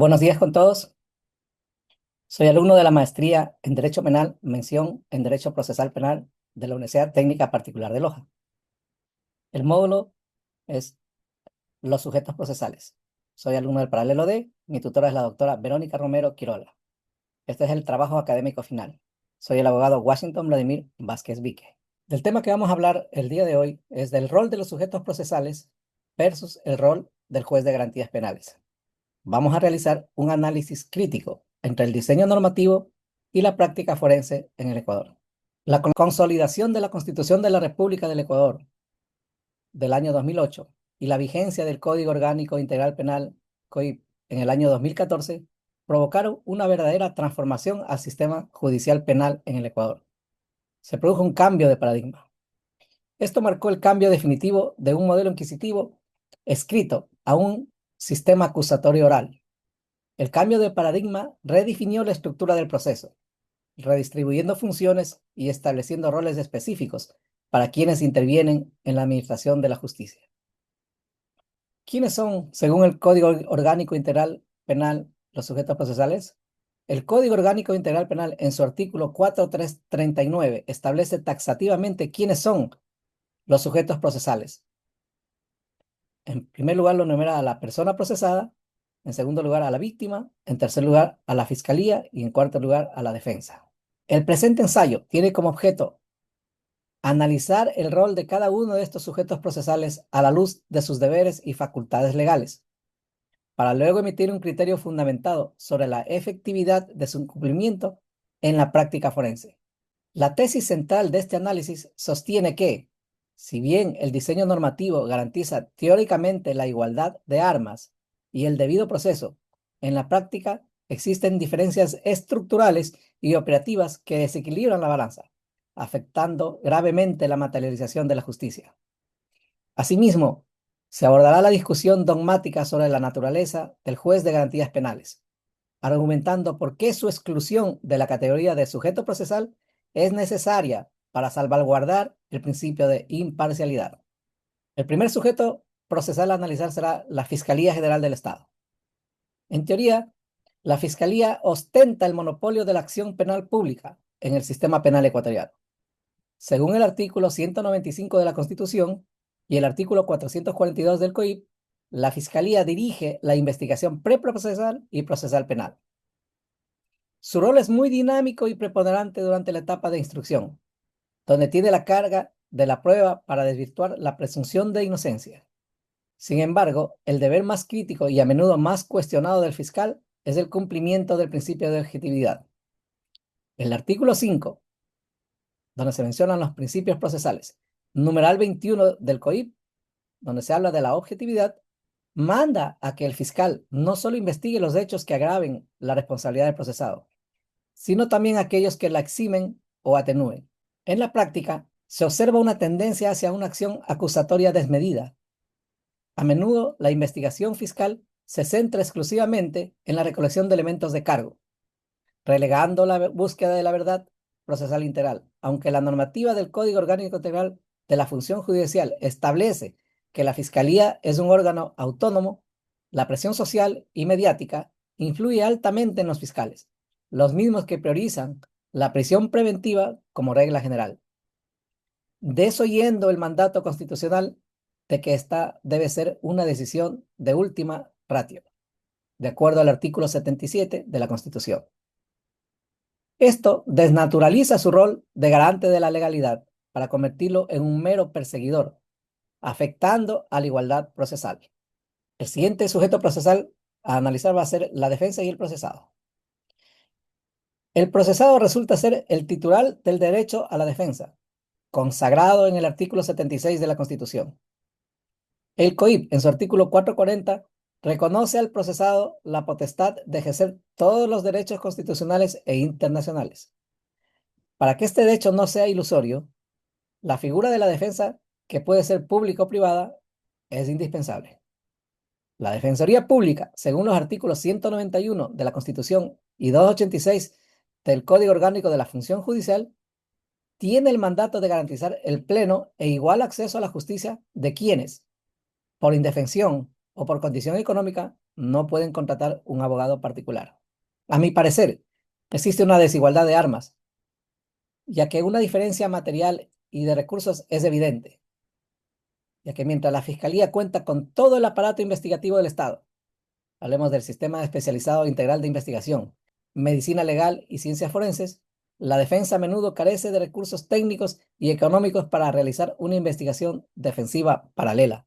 Buenos días con todos. Soy alumno de la maestría en Derecho Penal, mención en Derecho Procesal Penal de la Universidad Técnica Particular de Loja. El módulo es los sujetos procesales. Soy alumno del paralelo D. Mi tutora es la doctora Verónica Romero Quirola. Este es el trabajo académico final. Soy el abogado Washington Vladimir Vázquez Vique. Del tema que vamos a hablar el día de hoy es del rol de los sujetos procesales versus el rol del juez de garantías penales. Vamos a realizar un análisis crítico entre el diseño normativo y la práctica forense en el Ecuador. La consolidación de la Constitución de la República del Ecuador del año 2008 y la vigencia del Código Orgánico Integral Penal, COIP, en el año 2014 provocaron una verdadera transformación al sistema judicial penal en el Ecuador. Se produjo un cambio de paradigma. Esto marcó el cambio definitivo de un modelo inquisitivo escrito a un sistema acusatorio oral. El cambio de paradigma redefinió la estructura del proceso, redistribuyendo funciones y estableciendo roles específicos para quienes intervienen en la administración de la justicia. ¿Quiénes son, según el Código Orgánico Integral Penal, los sujetos procesales? El Código Orgánico Integral Penal, en su artículo 4339, establece taxativamente quiénes son los sujetos procesales. En primer lugar, lo enumera a la persona procesada, en segundo lugar a la víctima, en tercer lugar a la fiscalía y en cuarto lugar a la defensa. El presente ensayo tiene como objeto analizar el rol de cada uno de estos sujetos procesales a la luz de sus deberes y facultades legales, para luego emitir un criterio fundamentado sobre la efectividad de su cumplimiento en la práctica forense. La tesis central de este análisis sostiene que, si bien el diseño normativo garantiza teóricamente la igualdad de armas y el debido proceso, en la práctica existen diferencias estructurales y operativas que desequilibran la balanza, afectando gravemente la materialización de la justicia. Asimismo, se abordará la discusión dogmática sobre la naturaleza del juez de garantías penales, argumentando por qué su exclusión de la categoría de sujeto procesal es necesaria para salvaguardar el principio de imparcialidad. El primer sujeto procesal a analizar será la Fiscalía General del Estado. En teoría, la Fiscalía ostenta el monopolio de la acción penal pública en el sistema penal ecuatoriano. Según el artículo 195 de la Constitución y el artículo 442 del COIP, la Fiscalía dirige la investigación preprocesal y procesal penal. Su rol es muy dinámico y preponderante durante la etapa de instrucción, donde tiene la carga de la prueba para desvirtuar la presunción de inocencia. Sin embargo, el deber más crítico y a menudo más cuestionado del fiscal es el cumplimiento del principio de objetividad. El artículo 5, donde se mencionan los principios procesales, numeral 21 del COIP, donde se habla de la objetividad, manda a que el fiscal no solo investigue los hechos que agraven la responsabilidad del procesado, sino también aquellos que la eximen o atenúen. En la práctica, se observa una tendencia hacia una acción acusatoria desmedida. A menudo, la investigación fiscal se centra exclusivamente en la recolección de elementos de cargo, relegando la búsqueda de la verdad procesal integral. Aunque la normativa del Código Orgánico Integral de la Función Judicial establece que la Fiscalía es un órgano autónomo, la presión social y mediática influye altamente en los fiscales, los mismos que priorizan la prisión preventiva como regla general, desoyendo el mandato constitucional de que esta debe ser una decisión de última ratio, de acuerdo al artículo 77 de la Constitución. Esto desnaturaliza su rol de garante de la legalidad para convertirlo en un mero perseguidor, afectando a la igualdad procesal. El siguiente sujeto procesal a analizar va a ser la defensa y el procesado. El procesado resulta ser el titular del derecho a la defensa, consagrado en el artículo 76 de la Constitución. El COIP, en su artículo 440, reconoce al procesado la potestad de ejercer todos los derechos constitucionales e internacionales. Para que este derecho no sea ilusorio, la figura de la defensa, que puede ser pública o privada, es indispensable. La Defensoría Pública, según los artículos 191 de la Constitución y 286 del Código Orgánico de la Función Judicial, tiene el mandato de garantizar el pleno e igual acceso a la justicia de quienes, por indefensión o por condición económica no pueden contratar un abogado particular. A mi parecer, existe una desigualdad de armas, ya que una diferencia material y de recursos es evidente, ya que mientras la Fiscalía cuenta con todo el aparato investigativo del Estado, hablemos del Sistema Especializado Integral de Investigación, Medicina Legal y Ciencias Forenses, la defensa a menudo carece de recursos técnicos y económicos para realizar una investigación defensiva paralela.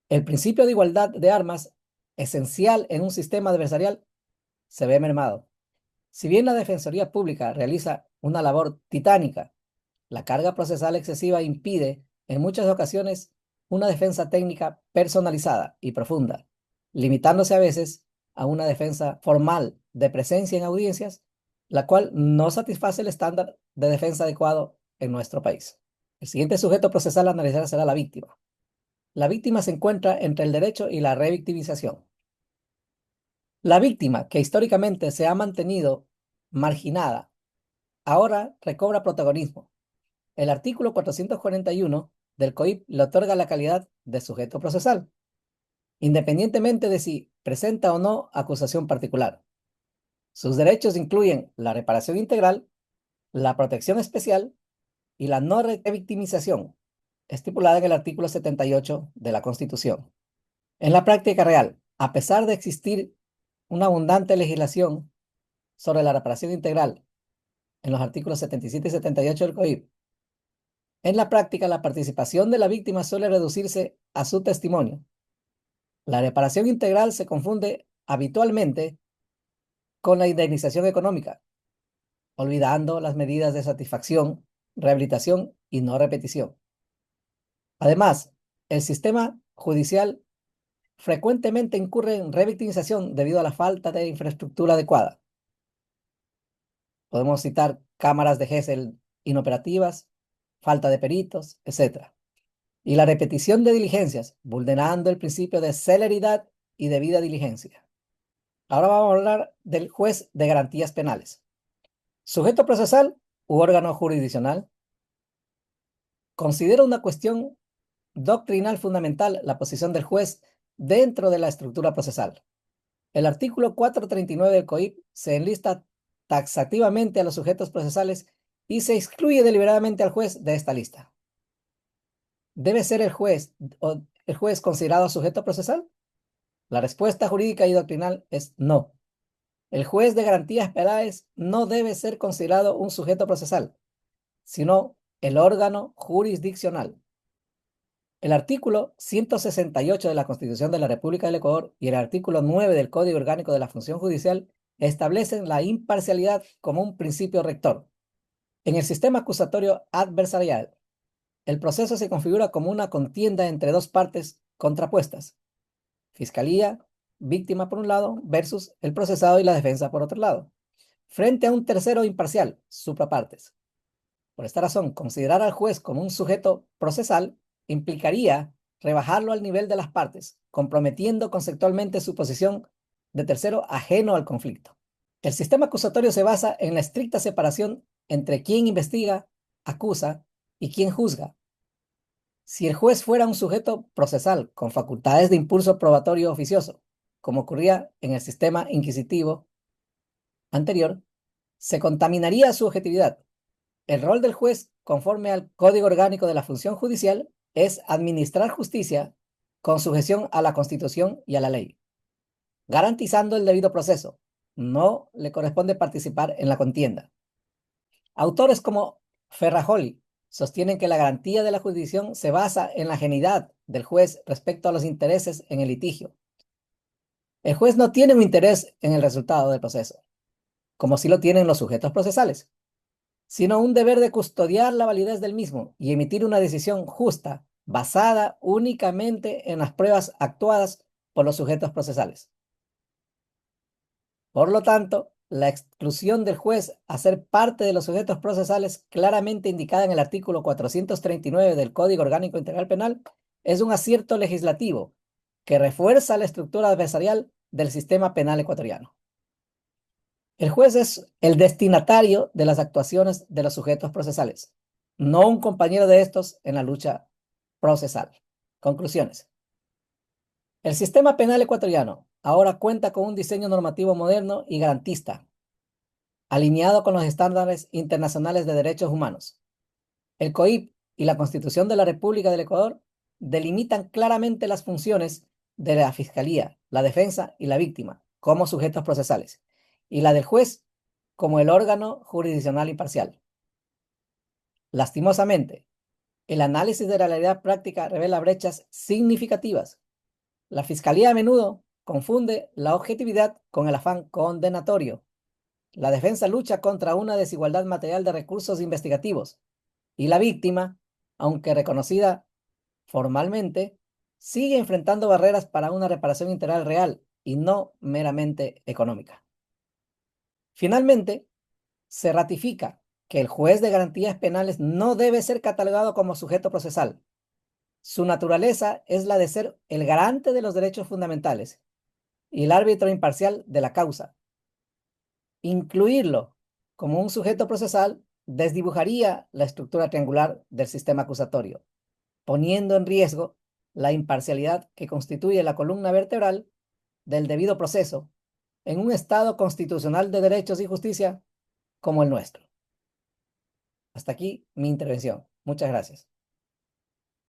El principio de igualdad de armas, esencial en un sistema adversarial, se ve mermado. Si bien la Defensoría Pública realiza una labor titánica, la carga procesal excesiva impide, en muchas ocasiones, una defensa técnica personalizada y profunda, limitándose a veces a una defensa formal de presencia en audiencias, la cual no satisface el estándar de defensa adecuado en nuestro país. El siguiente sujeto procesal a analizar será la víctima. La víctima se encuentra entre el derecho y la revictimización. La víctima, que históricamente se ha mantenido marginada, ahora recobra protagonismo. El artículo 441 del COIP le otorga la calidad de sujeto procesal, independientemente de si presenta o no acusación particular. Sus derechos incluyen la reparación integral, la protección especial y la no revictimización, estipulada en el artículo 78 de la Constitución. En la práctica real, a pesar de existir una abundante legislación sobre la reparación integral en los artículos 77 y 78 del COIP, en la práctica la participación de la víctima suele reducirse a su testimonio. La reparación integral se confunde habitualmente con la indemnización económica, olvidando las medidas de satisfacción, rehabilitación y no repetición. Además, el sistema judicial frecuentemente incurre en revictimización debido a la falta de infraestructura adecuada. Podemos citar cámaras de Gesell inoperativas, falta de peritos, etc. Y la repetición de diligencias, vulnerando el principio de celeridad y debida diligencia. Ahora vamos a hablar del juez de garantías penales. Sujeto procesal u órgano jurisdiccional. Considera una cuestión doctrinal fundamental la posición del juez dentro de la estructura procesal. El artículo 439 del COIP se enlista taxativamente a los sujetos procesales y se excluye deliberadamente al juez de esta lista. ¿Debe ser el juez considerado sujeto procesal? La respuesta jurídica y doctrinal es no. El juez de garantías penales no debe ser considerado un sujeto procesal, sino el órgano jurisdiccional. El artículo 168 de la Constitución de la República del Ecuador y el artículo 9 del Código Orgánico de la Función Judicial establecen la imparcialidad como un principio rector. En el sistema acusatorio adversarial, el proceso se configura como una contienda entre dos partes contrapuestas: Fiscalía, víctima por un lado, versus el procesado y la defensa por otro lado, frente a un tercero imparcial, suprapartes. Por esta razón, considerar al juez como un sujeto procesal implicaría rebajarlo al nivel de las partes, comprometiendo conceptualmente su posición de tercero ajeno al conflicto. El sistema acusatorio se basa en la estricta separación entre quien investiga, acusa y quien juzga. Si el juez fuera un sujeto procesal con facultades de impulso probatorio oficioso, como ocurría en el sistema inquisitivo anterior, se contaminaría su objetividad. El rol del juez, conforme al Código Orgánico de la Función Judicial, es administrar justicia con sujeción a la Constitución y a la ley, garantizando el debido proceso. No le corresponde participar en la contienda. Autores como Ferrajoli sostienen que la garantía de la jurisdicción se basa en la ajenidad del juez respecto a los intereses en el litigio. El juez no tiene un interés en el resultado del proceso, como sí lo tienen los sujetos procesales, sino un deber de custodiar la validez del mismo y emitir una decisión justa, basada únicamente en las pruebas actuadas por los sujetos procesales. Por lo tanto, la exclusión del juez a ser parte de los sujetos procesales, claramente indicada en el artículo 439 del Código Orgánico Integral Penal, es un acierto legislativo que refuerza la estructura adversarial del sistema penal ecuatoriano. El juez es el destinatario de las actuaciones de los sujetos procesales, no un compañero de estos en la lucha procesal. Conclusiones. El sistema penal ecuatoriano ahora cuenta con un diseño normativo moderno y garantista, alineado con los estándares internacionales de derechos humanos. El COIP y la Constitución de la República del Ecuador delimitan claramente las funciones de la Fiscalía, la defensa y la víctima como sujetos procesales, y la del juez como el órgano jurisdiccional imparcial. Lastimosamente, el análisis de la realidad práctica revela brechas significativas. La Fiscalía a menudo confunde la objetividad con el afán condenatorio. La defensa lucha contra una desigualdad material de recursos investigativos y la víctima, aunque reconocida formalmente, sigue enfrentando barreras para una reparación integral real y no meramente económica. Finalmente, se ratifica que el juez de garantías penales no debe ser catalogado como sujeto procesal. Su naturaleza es la de ser el garante de los derechos fundamentales y el árbitro imparcial de la causa. Incluirlo como un sujeto procesal desdibujaría la estructura triangular del sistema acusatorio, poniendo en riesgo la imparcialidad que constituye la columna vertebral del debido proceso en un Estado constitucional de derechos y justicia como el nuestro. Hasta aquí mi intervención. Muchas gracias.